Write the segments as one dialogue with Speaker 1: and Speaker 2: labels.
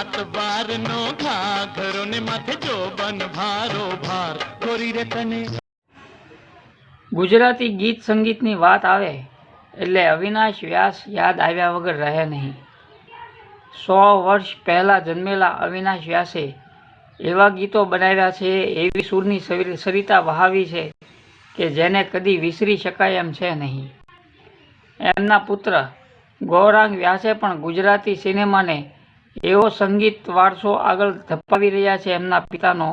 Speaker 1: सात बार नो घाघरो ने माथे जो बन भारो भार गोरी रे तने।
Speaker 2: गुजराती गीत संगीतनी वात आवे एटले अविनाश व्यास याद आव्या वगर रहे नहीं। 100 वर्ष पहला जन्मेला अविनाश व्यासे एवा गीतो बनाव्या छे, एवी सूरनी सरिता वहावी छे के जेने कदी विसरी शकाय एम छे नहीं। एमना पुत्र गौरांग व्यासे पण गुजराती सिनेमाने एवो संगीत वारसो आगळ धपावी रह्या छे एमना पितानो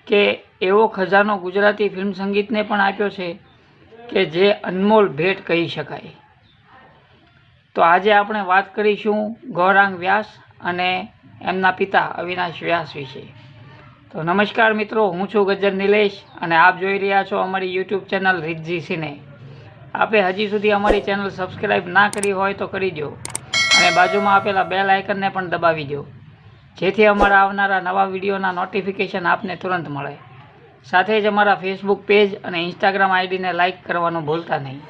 Speaker 2: के एवो खजानो गुजराती फिल्म संगीतने पण आप्यो छे के जे अनमोल भेट कही शकाय। तो आज आपणे वात करीशुं गौरांग व्यास अने एमना पिता अविनाश व्यास विषे। तो नमस्कार मित्रों, हूँ छुं गज्जर नीलेश अने आप जोई रह्या छो अमारी यूट्यूब चेनल रिद्धि सिने। आपे हजी सुधी अमारी चेनल सब्सक्राइब ना करी होय तो करी दो अने बाजुमां आपेला बेल आइकन ने पण दबावी दो, जेथी अमारा आवनारा नवा विडियोना नोटिफिकेशन आपने तुरंत मळे। साथे ज अमारा फेसबुक पेज अने इंस्टाग्राम आईडी ने लाइक करवानुं भूलता नहीं।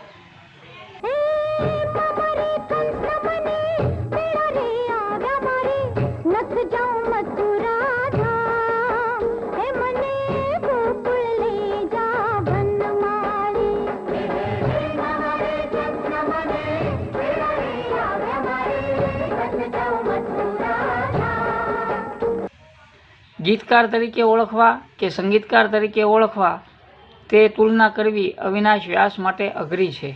Speaker 2: गीतकार तरीके ओळखवा के संगीतकार तरीके ओळखवा ते तुलना करवी अविनाश व्यास माटे अघरी छे।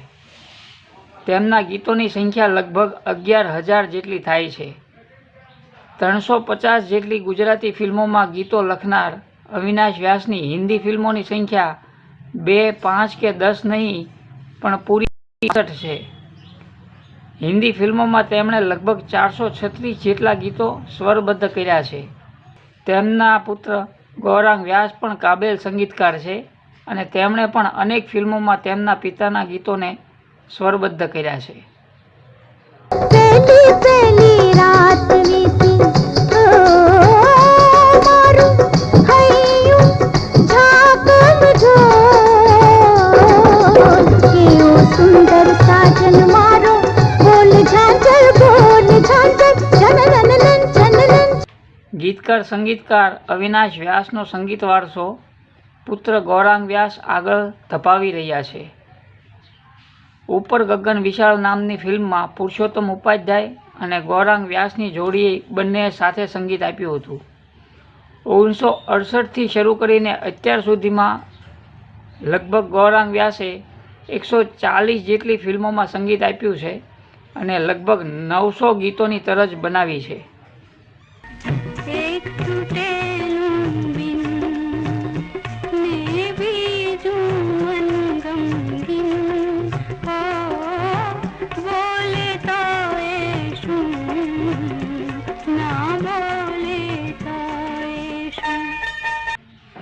Speaker 2: तेमना गीतोनी संख्या लगभग 11,000 जेटली थाय छे। 350 जेटली गुजराती फिल्मोमां गीतो लखनार अविनाश व्यासनी हिंदी फिल्मोनी संख्या 2, 5 के 10 नहीं पण पूरी 66 छे। हिंदी फिल्मोमां तेमणे लगभग 436 जेटला गीतो स्वरबद्ध कर्या छे। तेमना पुत्र गौरांग व्यास पण काबेल संगीतकार छे अने तेमणे पण अनेक फिल्मोमां तेमना पिताना गीतोने स्वरबद्ध कर्या छे। गीतकार संगीतकार अविनाश व्यासनो संगीत वारसो पुत्र गौरांग व्यास आगळ धपावी रह्या छे। ऊपर गगन विशाल नामनी फिल्ममां पुरुषोत्तम उपाध्याय अने गौरांग व्यासनी जोड़ीए बंने साथे संगीत आप्युं हतुं। 1968 थी शरू करीने अत्यार सुधीमां लगभग गौरांग व्यासे 140 जेटली फिल्मोमां संगीत आप्युं छे अने लगभग 900 गीतोनी तरज बनावी छे।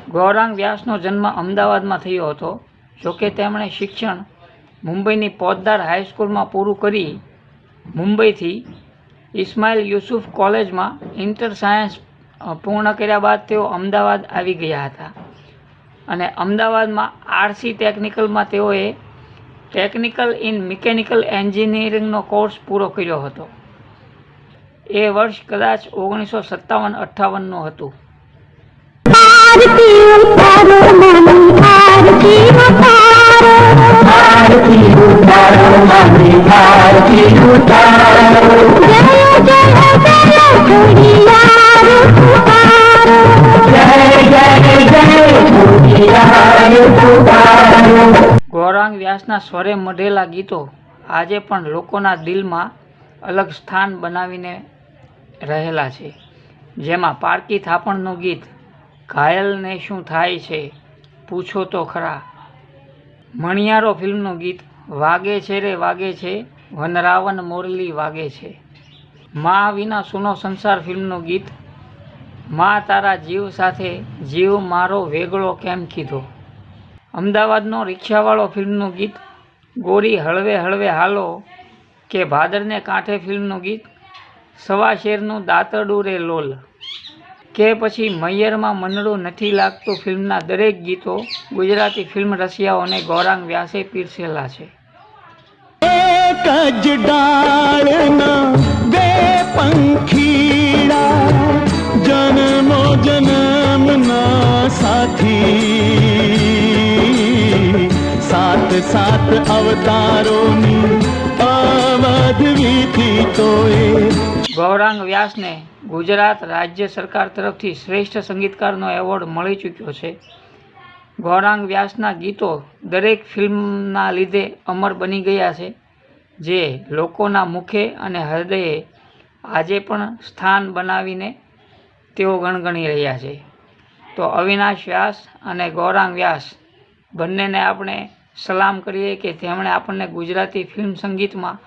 Speaker 2: गौरांग व्यासनो जन्म अमदावादमां थयो हतो। जोके तेमणे शिक्षण मुंबईनी पोद्दार हाईस्कूल में पूरुं करी मुंबईथी इस्माइल यूसुफ कॉलेज में इंटर सायन्स पूर्ण कर्या बाद तेओ अमदावाद आवी गया हता अने अमदावाद में आरसी टेक्निकल में तेओए टेक्निकल इन मिकेनिकल एंजीनियरिंग नो कोर्स पूरो कर्यो हतो। ए वर्ष कदाच 1957-58 नो हतुं। गौरांग व्यासना स्वरे मढेला गीतो आजे पण लोकोना दिल में अलग स्थान बनावीने रहेला छे। जेमां पारकी थापणनुं गीत घायल ने शुं थाय छे पूछो तो खरा, मणियारो फिल्मनुं गीत वागे छे रे वागे छे वनरावन मोरली वागे छे, मां विना सूनो संसार फिल्मनुं गीत मां तारा जीव साथे जीव मारो वेगळो केम कीधो, अमदावादनो रिक्षावाळो फिल्मनुं गीत गोरी हळवे हळवे हालो के भादरने कांठे फिल्मनुं गीत सवा शेरनुं दातरडું रे लोल के पछी मैयरमां मनडું નથી લાગતું फिल्मना दरेक गीतो गुजराती फिल्म रसियाओने गौरांग व्यासे पीरसेला छे। एक ज डाळना बे पंखीड़ा
Speaker 1: જન્મો જન્મના સાથી, સાત સાત અવતારોની અવધ વીતી તોય.
Speaker 2: ગૌરાંગ વ્યાસને ગુજરાત રાજ્ય સરકાર તરફથી શ્રેષ્ઠ સંગીતકારનો એવોર્ડ મળી ચૂક્યો છે. ગૌરાંગ વ્યાસના ગીતો દરેક ફિલ્મના લીધે અમર બની ગયા છે, જે લોકોના મુખે અને હૃદયે આજે પણ સ્થાન બનાવીને તેઓ ગણગણી રહ્યા છે. તો અવિનાશ વ્યાસ અને ગૌરાંગ વ્યાસ બંનેને આપણે સલામ કરીએ કે તેમણે આપણને ગુજરાતી ફિલ્મ સંગીતમાં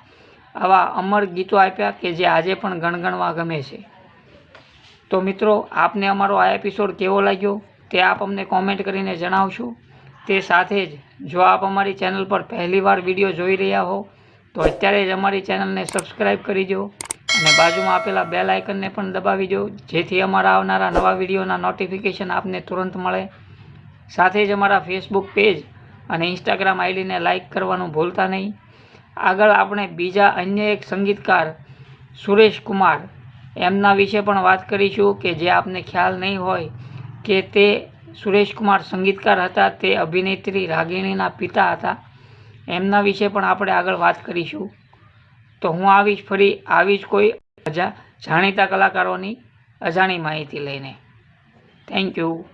Speaker 2: આવા અમર ગીતો આપ્યા કે જે આજે પણ ગણગણવા ગમે છે. તો મિત્રો, આપને અમારો આ એપિસોડ કેવો લાગ્યો તે આપ અમને કોમેન્ટ કરીને જણાવશો. તે સાથે જ જો આપ અમારી ચેનલ પર પહેલીવાર વિડીયો જોઈ રહ્યા હો તો અત્યારે જ અમારી ચેનલને સબસ્ક્રાઈબ કરી દો અને બાજુમાં આપેલા બેલ આઇકનને પણ દબાવી દો, જેથી અમારા આવનારા નવા વિડીયોના નોટિફિકેશન આપને તુરંત મળે. સાથે જ અમારા ફેસબુક પેજ અને ઇન્સ્ટાગ્રામ આઈડીને લાઇક કરવાનું ભૂલતા નહીં. આગળ આપણે બીજા અન્ય એક સંગીતકાર સુરેશ કુમાર એમના વિશે પણ વાત કરીશું કે જે આપને ખ્યાલ નહીં હોય કે તે સુરેશ કુમાર સંગીતકાર હતા, તે અભિનેત્રી રાગિણીના પિતા હતા. એમના વિશે પણ આપણે આગળ વાત કરીશું. તો હું આવીશ ફરી આવી જ કોઈ જાણીતા કલાકારોની અજાણી માહિતી લઈને. Thank you.